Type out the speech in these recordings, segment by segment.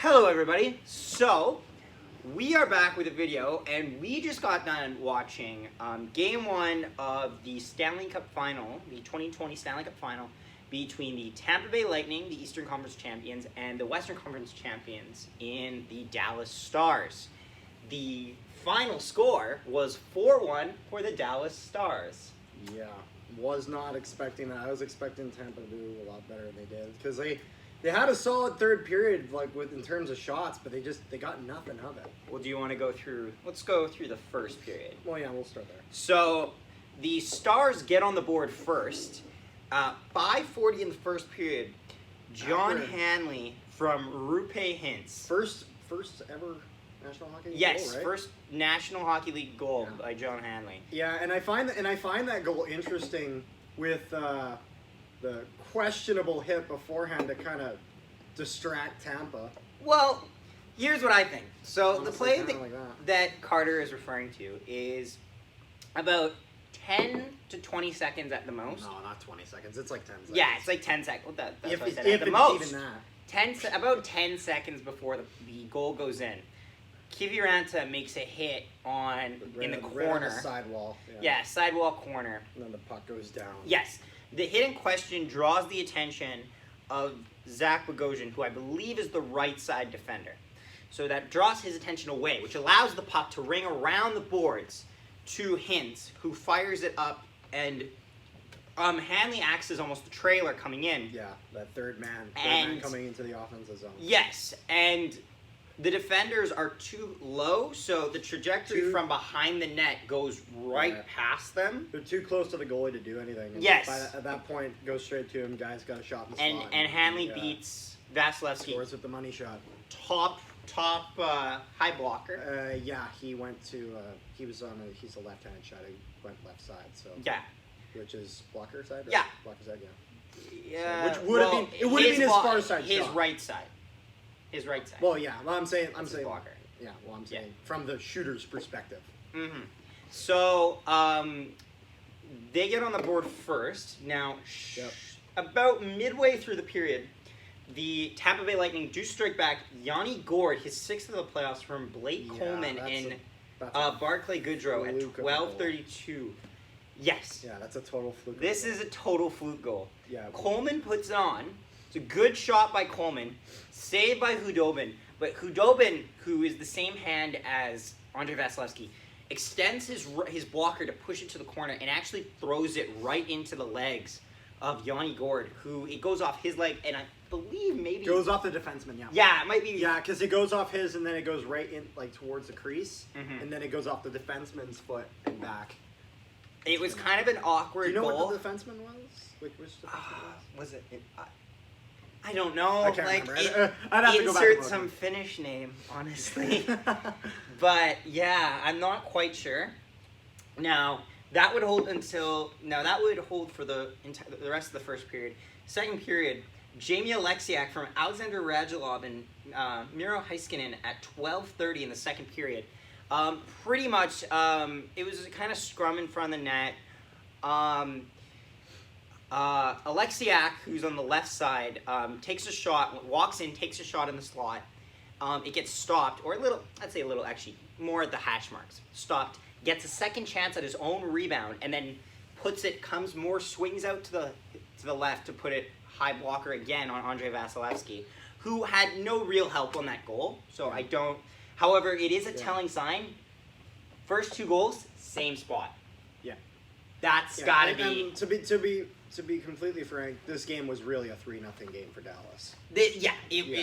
Hello everybody. So, we are back with a video and we just got done watching Game 1 of the Stanley Cup Final, the 2020 Stanley Cup Final between the Tampa Bay Lightning, the Eastern Conference champions, and the Western Conference champions in the Dallas Stars. The final score was 4-1 for the Dallas Stars. Yeah, was not expecting that. I was expecting Tampa to do a lot better than they did because they had a solid third period, in terms of shots, but they got nothing of it. Well, do you want to go through? Let's go through the first period. Well, yeah, we'll start there. So, the Stars get on the board first. 5:40 in the first period. John Hanley from Rupe Hintz. First ever National Hockey League Yes, goal, right? first National Hockey League goal by John Hanley. Yeah, and I find that goal interesting with the questionable hit beforehand to kind of distract Tampa. Well, here's what I think. So Honestly, the play kinda like that. that Carter is referring to is about 10 to 20 seconds at the most. No, not 20 seconds. It's like 10 seconds. Yeah, it's like 10 seconds. Well, that's If what I it's said. At the even most. that. About 10 seconds before the goal goes in. Kiviranta makes a hit in the corner. Right on the sidewall. Yeah, sidewall corner. And then the puck goes down. Yes. The hit in question draws the attention of Zach Bogosian, who I believe is the right side defender. So that draws his attention away, which allows the puck to ring around the boards to Hintz, who fires it up, and Hanley acts as almost the trailer coming in. Yeah, that third man coming into the offensive zone. Yes, and the defenders are too low, so the trajectory from behind the net goes right past them. They're too close to the goalie to do anything. And Yes. At that point, goes straight to him. Guy's got a shot in the And slot. and Hanley beats Vasilevsky. Scores with the money shot. Top high blocker. Yeah, he went to. He's a left-handed shot. He went left side. So. Yeah. Which is blocker side. Yeah. Blocker side. Yeah. Yeah. Which would have been. It would have been his far side. His shot. right side. His right side. Well, yeah. Well, I'm saying. Blocker. Yeah. Well, I'm saying from the shooter's perspective. Mm-hmm. So they get on the board first. Now, about midway through the period, the Tampa Bay Lightning do strike back. Yanni Gourde, his sixth of the playoffs from Blake Coleman in Barclay Goodrow at 12:32. Yes. Yeah, that's a total fluke. This is a total fluke goal. Yeah. Coleman puts it on. It's a good shot by Coleman, saved by Hudobin. But Hudobin, who is the same hand as Andrei Vasilevsky, extends his blocker to push it to the corner and actually throws it right into the legs of Yanni Gourde, who it goes off his leg, and I believe maybe goes off the defenseman. Yeah. Yeah, it might be. Yeah, because it goes off his, and then it goes right in, towards the crease, Mhm. and then it goes off the defenseman's foot and back. It was kind of an awkward Do you know goal. what the defenseman was? Which defenseman Was it? I don't know. I can't remember. I'd have to go back and Insert look. some Finnish name, honestly. But yeah, I'm not quite sure. Now that would hold for the rest of the first period. Second period, Jamie Alexiak from Alexander Radulov and Miro Heiskanen at 12:30 in the second period. Pretty much, it was kind of scrum in front of the net. Alexiak, who's on the left side, takes a shot, walks in, takes a shot in the slot. It gets stopped, or actually, more at the hash marks. Stopped, gets a second chance at his own rebound, and then swings out to the left to put it high blocker again on Andrei Vasilevsky, who had no real help on that goal. So however, it is a telling sign. First two goals, same spot. Yeah. That's gotta be. And to be completely frank, this game was really a 3-0 game for Dallas. It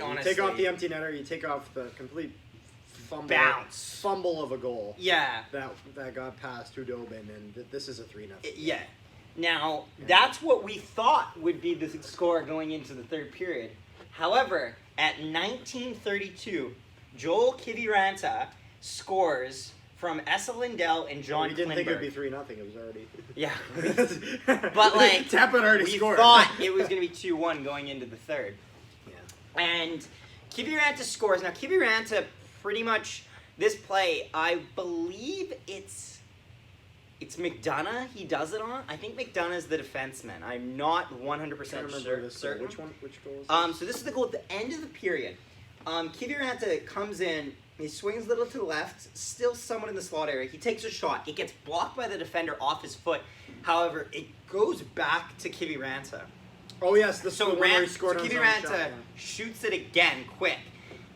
honestly. You take off the empty netter, you take off the complete fumble of a goal. Yeah. That got past Hudobin, and this is a 3-0. Yeah. Now, that's what we thought would be the score going into the third period. However, at 19:32, Joel Kiviranta scores from Esa Lindell and John We didn't Klingberg. think it would be 3-0. It was already. Yeah. But Tampa had already we scored. thought it was going to be 2-1 going into the third. Yeah. And Kiviranta scores. Now, Kiviranta pretty much, this play, I believe it's McDonough he does it on. I think McDonough's the defenseman. I'm not 100% certain. Which goal is this? So this is the goal at the end of the period. Kiviranta comes in, he swings a little to the left, still somewhat in the slot area. He takes a shot. It gets blocked by the defender off his foot. However, it goes back to Kiviranta. Oh yes, this one where he scored on his own shot, Kiviranta shoots it again, quick,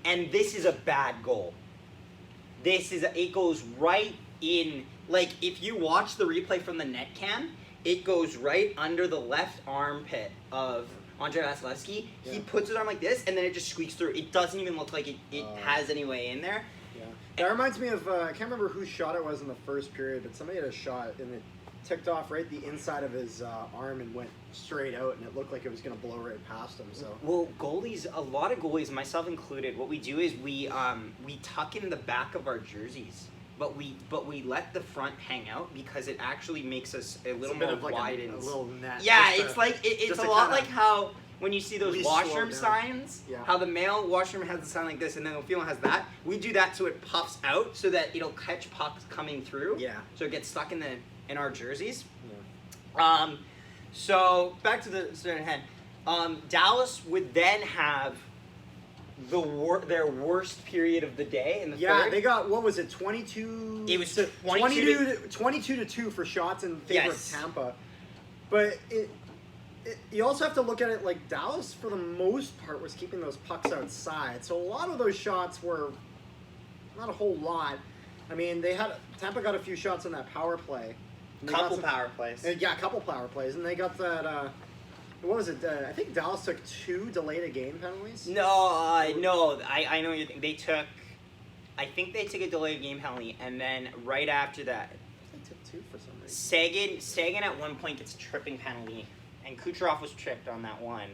and this is a bad goal. It goes right in. Like if you watch the replay from the net cam, it goes right under the left armpit of Andrei Vasilevsky. Yeah. He puts it on like this, and then it just squeaks through. It doesn't even look like it has any way in there. Yeah, that reminds me of I can't remember whose shot it was in the first period, but somebody had a shot and it ticked off right the inside of his arm and went straight out, and it looked like it was going to blow right past him. So well, goalies, a lot of goalies, myself included, what we do is we tuck in the back of our jerseys. But we let the front hang out because it actually makes us a little more like wide a little net. Yeah, it's like it's a lot like how when you see those washroom signs, yeah. how the male washroom has the sign like this and then the female has that. We do that so it puffs out so that it'll catch pucks coming through. Yeah. So it gets stuck in our jerseys. Yeah. So back to the story at hand. Dallas would then have their worst period of the day in the third. They got, what was it, 22? It was 22 to 2 for shots in favor of Tampa. But you also have to look at it like Dallas, for the most part, was keeping those pucks outside. So a lot of those shots were not a whole lot. I mean, Tampa got a few shots on that power play. Couple power plays. A couple power plays. And they got that... what was it? I think Dallas took 2 delayed game penalties. No, no. I know you think they took. I think they took a delayed game penalty, and then right after that, they took 2 for some reason. Sagan at one point gets a tripping penalty, and Kucherov was tripped on that one.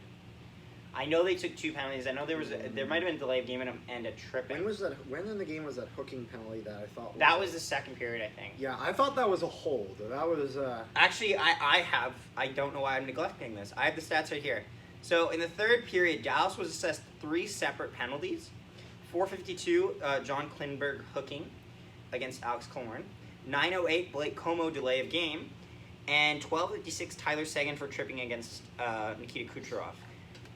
I know they took 2 penalties. I know there might have been a delayed game and a tripping. When in the game was that hooking penalty that I thought? That was the second period, I think. Yeah, I thought that was a hold. That was. Actually, I don't know why I'm neglecting this. I have the stats right here. So in the third period, Dallas was assessed 3 separate penalties. 4:52, John Klingberg hooking against Alex Killorn. 9:08, Blake Como delay of game, and 12:56, Tyler Seguin for tripping against Nikita Kucherov.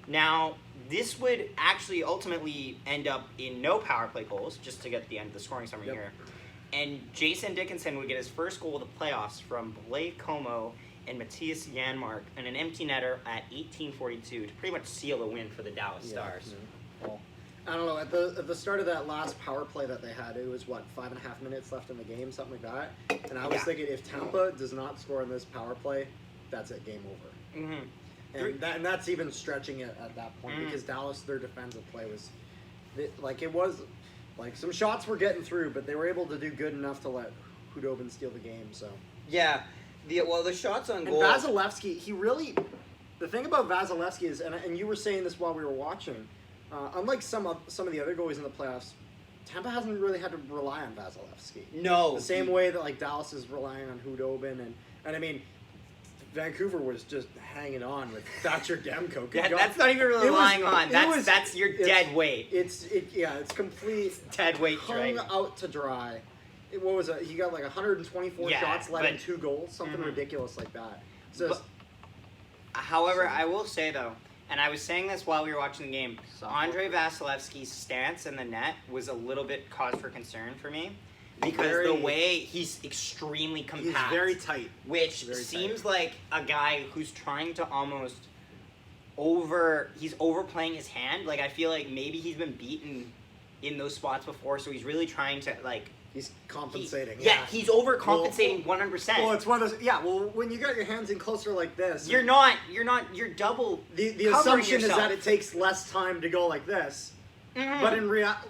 Now, this would actually ultimately end up in no power play goals, just to get the end of the scoring summary here. And Jason Dickinson would get his first goal of the playoffs from Blake Como and Matthias Janmark and an empty netter at 18:42 to pretty much seal the win for the Dallas Stars. Well, I don't know. At the start of that last power play that they had, it was 5.5 minutes left in the game, something like that. And I was thinking, if Tampa does not score in this power play, that's it, game over. Mm-hmm. And that's even stretching it at that point because Dallas, their defensive play was some shots were getting through, but they were able to do good enough to let Hudobin steal the game. So yeah, the shots on goal. And Vasilevsky, the thing about Vasilevsky is, and you were saying this while we were watching, unlike some of the other goalies in the playoffs, Tampa hasn't really had to rely on Vasilevsky. No, the same way that Dallas is relying on Hudobin and I mean. Vancouver was just hanging on with Thatcher Demko. Yeah, that's not even really relying on. That's your dead weight. It's complete dead weight. Hung out to dry. What was it? He got 124 shots, let in 2 goals, something ridiculous like that. So, however, I will say though, and I was saying this while we were watching the game, Andrei Vasilevsky's stance in the net was a little bit cause for concern for me. Because the way he's extremely compact. He's very tight. Which seems like a guy who's trying to almost he's overplaying his hand. I feel like maybe he's been beaten in those spots before, so he's really trying to, He's compensating. He's overcompensating 100%. Well, it's one of those. Yeah, well, when you got your hands in closer like this, you're double. The assumption is that it takes less time to go like this. Mm-hmm.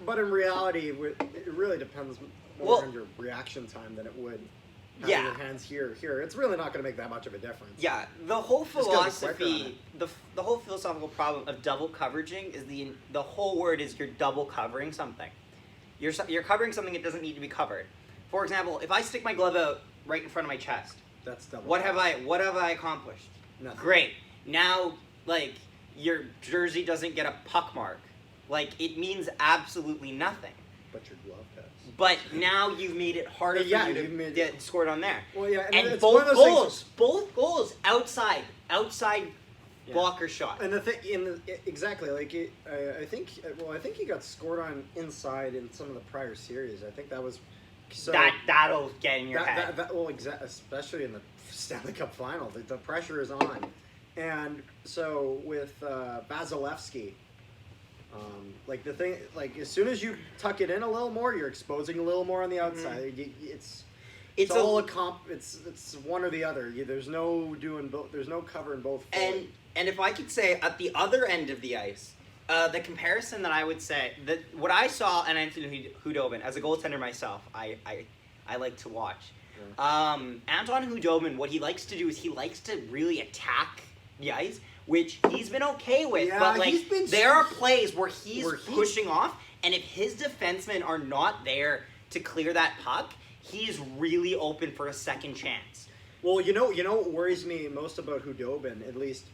But in reality, it really depends more on your reaction time than it would having your hands here. It's really not going to make that much of a difference. Yeah, the whole philosophy, the whole philosophical problem of double coveraging is the whole word is you're double covering something. You're covering something that doesn't need to be covered. For example, if I stick my glove out right in front of my chest, that's double. What have I accomplished? Nothing. Great. Now, your jersey doesn't get a puck mark. It means absolutely nothing. But your glove does. But now you've made it harder for you to get scored on there. Well, yeah, and both goals outside blocker shot. And the thing, exactly, like I think he got scored on inside in some of the prior series. I think that was so that'll get in your head. Especially in the Stanley Cup final, the pressure is on, and so with Vasilevsky. Like the thing, like as soon as you tuck it in a little more, you're exposing a little more on the outside. It's all it's one or the other. There's no doing both. There's no covering both. And if I could say at the other end of the ice, the comparison that I would say that what I saw and Anthony Hudobin as a goaltender myself, I like to watch. Yeah. Anton Hudobin, what he likes to do is he likes to really attack the ice, which he's been okay with. Yeah, but like there are plays where he's pushing off, and if his defensemen are not there to clear that puck, he's really open for a second chance. Well, you know what worries me most about Hudobin, at least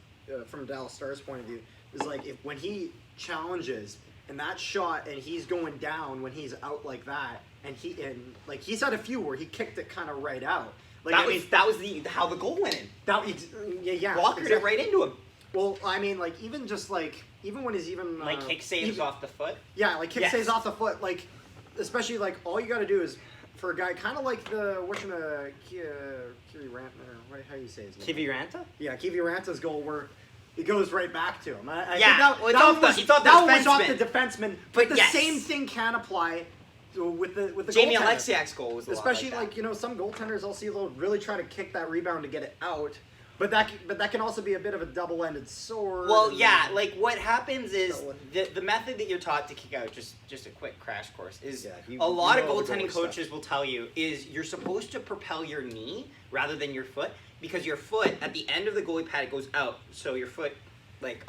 from Dallas Stars' point of view, is like when he challenges and that shot and he's going down when he's out like that, and he's had a few where he kicked it kind of right out. Like that was how the goal went in. Walkered it right into him. Well, I mean, like even when he's kick saves off the foot. Yeah, like kick saves off the foot. Like especially like all you got to do is for a guy kind of like how you say his name? Kiviranta? Yeah, Kiviranta's goal where it goes right back to him. That was off the defenseman. But the same thing can apply with the Jamie goaltender. Alexiak's goal was especially like some goaltenders I'll see they'll really try to kick that rebound to get it out. But that can also be a bit of a double-ended sword. Well, yeah, like what happens is the method that you're taught to kick out, just a quick crash course, is a lot of goaltending coaches will tell you is you're supposed to propel your knee rather than your foot, because your foot at the end of the goalie pad it goes out, so your foot like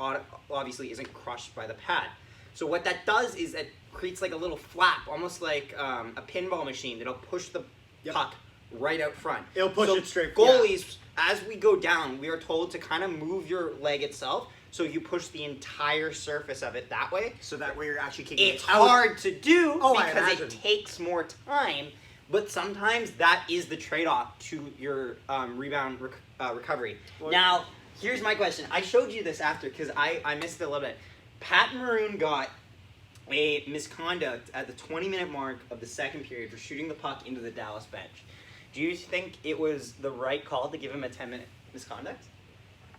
obviously isn't crushed by the pad. So what that does is it creates like a little flap, almost like a pinball machine that'll push the puck right out front. It'll push it straight. Goalies, as we go down, we are told to kind of move your leg itself, so you push the entire surface of it that way. So that way you're actually kicking it out. It's hard to do because it takes more time, but sometimes that is the trade-off to your rebound recovery. Well, now, here's my question. I showed you this after because I missed it a little bit. Pat Maroon got a misconduct at the 20-minute mark of the second period for shooting the puck into the Dallas bench. Do you think it was the right call to give him a 10-minute misconduct,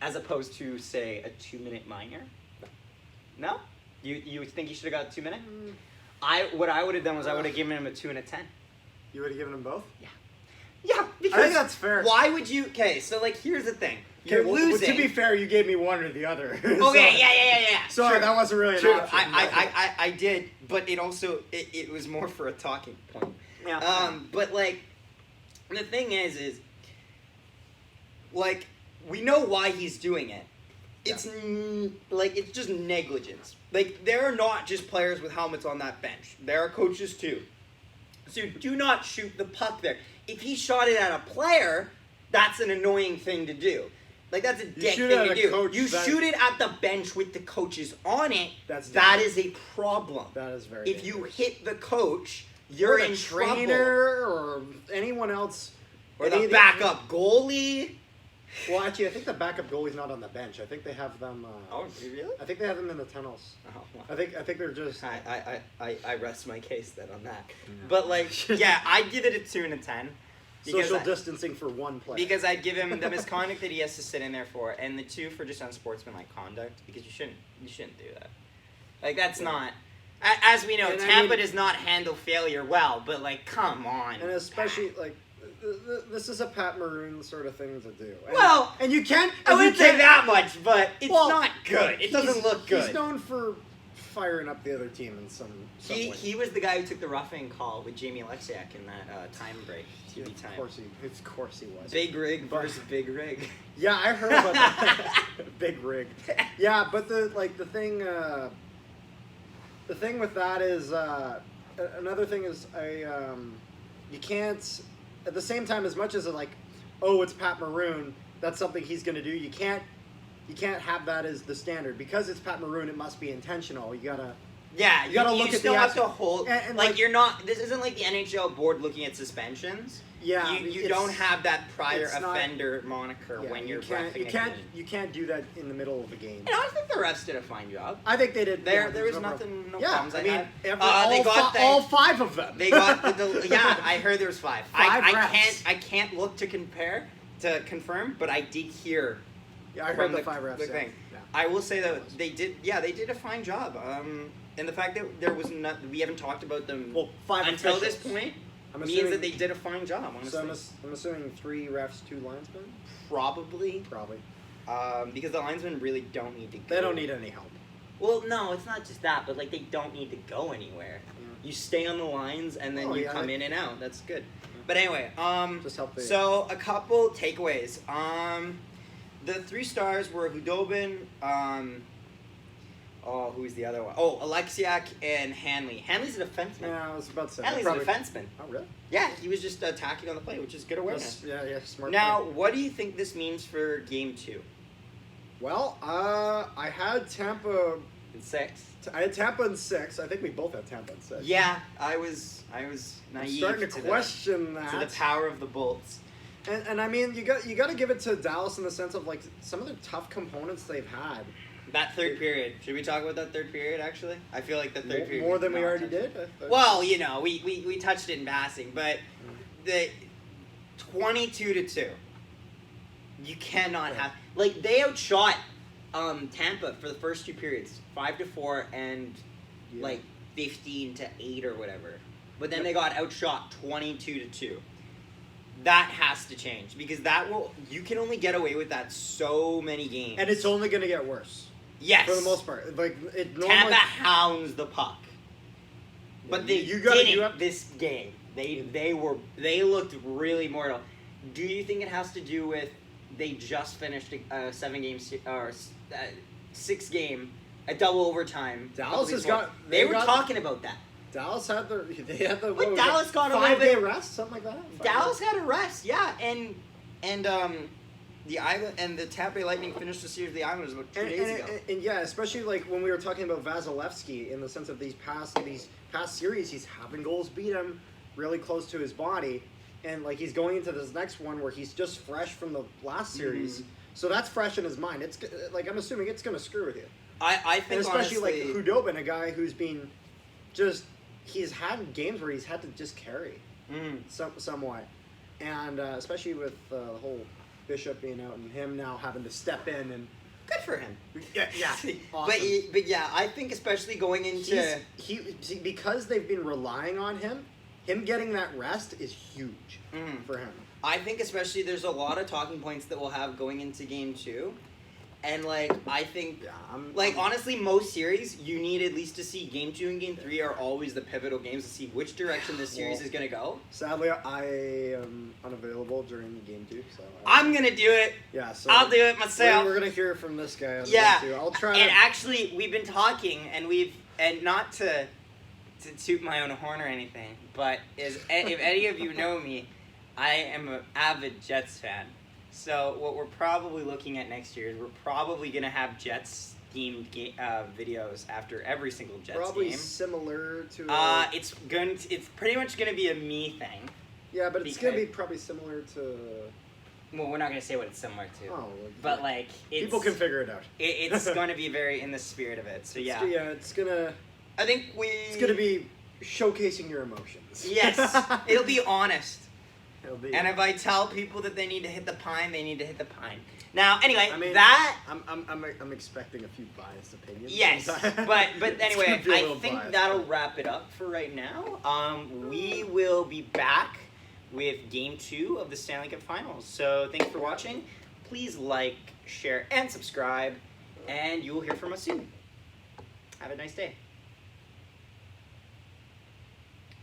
as opposed to, say, a 2-minute minor? No? You think he should have got 2 minutes? What I would have done was I would have given him a 2 and a 10. You would have given them both? Yeah. Yeah, because I think that's fair. Why would you? Okay, so like here's the thing. You're losing. To be fair, you gave me one or the other. Okay, yeah. Sorry, that wasn't really an option. I did, but it also it was more for a talking point. Yeah. But like. The thing is like, we know why he's doing it. It's it's just negligence. Like, there are not just players with helmets on that bench. There are coaches too. So do not shoot the puck there. If he shot it at a player, that's an annoying thing to do. Like, that's a dick thing to do. You shoot it at the bench with the coaches on it, that is a problem. That is very If you hit the coach, you're in trouble. Trainer or anyone else. Or the backup goalie. Well, actually, I think the backup goalie's not on the bench. I think they have them. Oh, really? I think they have them in the tunnels. Oh, well. I think they're just. I rest my case then on that. Yeah. But like, yeah, I'd give it a 2 and a 10. Social distancing for one player. Because I'd give him the misconduct that he has to sit in there for, and the 2 for just unsportsmanlike conduct. Because you shouldn't do that. Like, that's not. As we know, and Tampa does not handle failure well. But like, come on. And especially like. This is a Pat Maroon sort of thing to do. And you can't. I wouldn't say that much, but it's not good. It doesn't look good. He's known for firing up the other team in some way. He was the guy who took the roughing call with Jamie Alexiak in that time break, TV time. Of course he was. Big rig versus big rig. Yeah, I heard about that. Big rig. Yeah, but the thing with that is another thing is you can't. At the same time, as much as it's Pat Maroon, that's something he's going to do. You can't have that as the standard because it's Pat Maroon. It must be intentional. You Yeah, You gotta look at still the have to action. hold. And, like, like- you're not. This isn't like the NHL board looking at suspensions. Yeah, You it's- don't have that prior it's not- offender moniker Yeah, when you're you can't, reffing you a can't, game. you can't do that in the middle of a game. And I think the refs did a fine job. I think they did. There yeah, was no nothing, no yeah, problems. I mean, had. all 5 of them. They got the yeah. I heard there was 5. Five refs. I can't look to confirm, but I did hear. Yeah, I from heard the 5 refs. The yeah. thing. Yeah. I will say that they did a fine job. And the fact that there was not, we haven't talked about them Well, 5 until this officials. point I'm means assuming, that they did a fine job. Honestly, so I'm assuming 3 refs, 2 linesmen. probably Probably. because the linesmen really don't need to go. They don't need any help. Well, no, it's not just that, but like they don't need to go anywhere. Yeah. You stay on the lines and then Oh, you yeah, come they- in and out. That's good. But anyway, Just help the. so a couple takeaways. The 3 stars were Hudobin. Who's the other one? Oh, Alexiak and Hanley. Hanley's a defenseman. Yeah, I was about to say. Hanley's probably, a defenseman. Oh, really? Yeah, he was just attacking on the play, which is good awareness. Yeah, smart. Now, play. what do you think this means for Game 2? Well, I had Tampa. In 6? I had Tampa in 6. I think we both had Tampa in 6. Yeah, I was I'm naive starting to question to the that. power of the Bolts. And I mean, you got to give it to Dallas in the sense of like some of the tough components they've had. That third period. Should we talk about that third period, actually? I feel like the third period... More than we no, already touched. did. Well, you know, we touched it in passing, but the 22-2. You cannot have... Like, they outshot Tampa for the first 2 periods. 5-4 and, Yeah. like, 15-8 or whatever. But then they got outshot 22-2. That has to change because you can only get away with that so many games. And it's only going to get worse. Yes. For the most part. Like, it normally... Tampa hounds the puck. But they didn't this game. They looked really mortal. Do you think it has to do with they just finished a 7-game or 6-game, a double overtime? Dallas has got... They were talking about that. Dallas had the But Dallas got a little 5-day bit rest, something like that. Dallas had a rest, yeah, and the Island and the Tampa Bay Lightning finished the series of the Islanders about 2 days ago. And yeah, especially like when we were talking about Vasilevsky in the sense of these past series, he's having goals beat him really close to his body, and like he's going into this next one where he's just fresh from the last series, so that's fresh in his mind. It's like I'm assuming it's gonna screw with you. I think and especially honestly, like Hudobin, a guy who's been just he's had games where he's had to just carry somewhat, and especially with the whole Bishop being out and him now having to step in and good for him. yeah, But yeah, I think especially going into because they've been relying on him getting that rest is huge for him. I think especially there's a lot of talking points that we'll have going into Game 2. And, like, I think, honestly, most series, you need at least to see Game 2 and Game 3 are always the pivotal games to see which direction this series is going to go. Sadly, I am unavailable during Game 2, so... I'm going to do it. Yeah, so... I'll do it myself. We're going to hear from this guy on yeah. Game 2. I'll try and actually, we've been talking, and not to toot my own horn or anything, but if any of you know me, I am an avid Jets fan. So what we're probably looking at next year is we're probably going to have Jets-themed videos after every single Jets probably game. Similar to... It's pretty much going to be a me thing. Yeah, but it's going to be probably similar to... Well, we're not going to say what it's similar to. Oh, but, like... people can figure it out. It's going to be very in the spirit of it, so yeah. It's going to... I think It's going to be showcasing your emotions. Yes. It'll be honest. And if I tell people that they need to hit the pine, they need to hit the pine. Now, anyway, I mean, that... I'm expecting a few biased opinions. Yes, but anyway, I think biased, that'll wrap it up for right now. We will be back with Game 2 of the Stanley Cup Finals. So thanks for watching. Please like, share, and subscribe, and you will hear from us soon. Have a nice day.